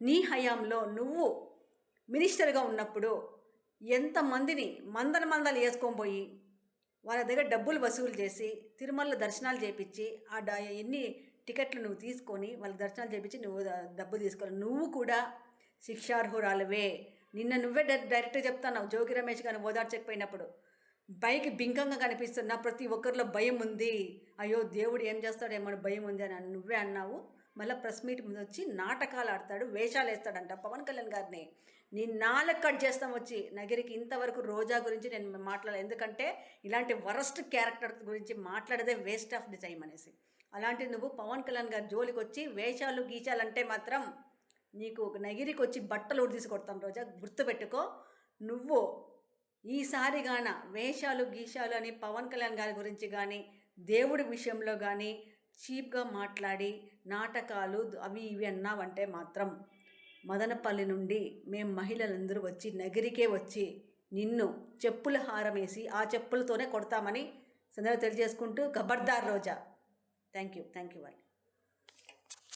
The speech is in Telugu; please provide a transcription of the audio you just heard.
నీ హయాంలో నువ్వు మినిస్టర్గా ఉన్నప్పుడు ఎంతమందిని మందలు వేసుకొని పోయి వాళ్ళ దగ్గర డబ్బులు వసూలు చేసి తిరుమలలో దర్శనాలు చేయించి ఎన్ని టికెట్లు నువ్వు తీసుకొని వాళ్ళకి దర్శనాలు చేయించి నువ్వు డబ్బు తీసుకోవాలి. నువ్వు కూడా శిక్షార్హురాలువే. నిన్న నువ్వే డైరెక్ట్గా చెప్తున్నావు. జోగి రమేష్ గారిని ఓదార్చకపోయినప్పుడు పైకి బింకంగా కనిపిస్తున్నా ప్రతి ఒక్కరిలో భయం ఉంది, అయ్యో దేవుడు ఏం చేస్తాడేమో భయం ఉంది అని నువ్వే అన్నావు. మళ్ళీ ప్రెస్ మీట్ ముందు వచ్చి నాటకాలు ఆడతాడు, వేషాలు వేస్తాడంట పవన్ కళ్యాణ్ గారిని. నీ నాలుగు కట్ చేస్తాం వచ్చి నగిరికి. ఇంతవరకు రోజా గురించి నేను మాట్లాడలేదు, ఎందుకంటే ఇలాంటి వరస్ట్ క్యారెక్టర్ గురించి మాట్లాడేదే వేస్ట్ ఆఫ్ ది టైం అనేసి. అలాంటి నువ్వు పవన్ కళ్యాణ్ గారి జోలికి వచ్చి వేషాలు గీషాలంటే మాత్రం నీకు నగిరికి వచ్చి బట్టలు ఊడి తీసుకొడతాం రోజా, గుర్తుపెట్టుకో. నువ్వు ఈసారి గాన వేషాలు గీషాలు అని పవన్ కళ్యాణ్ గారి గురించి కానీ దేవుడి విషయంలో కానీ చీప్గా మాట్లాడి నాటకాలు అవి ఇవి అన్నావంటే మాత్రం మదనపల్లి నుండి మేము మహిళలందరూ వచ్చి నగిరికే వచ్చి నిన్ను చెప్పుల హారం వేసి ఆ చెప్పులతోనే కొడతామని సందర్భంగా తెలియజేసుకుంటూ ఖబర్దార్ రోజా. థ్యాంక్ యూ వాళ్ళు.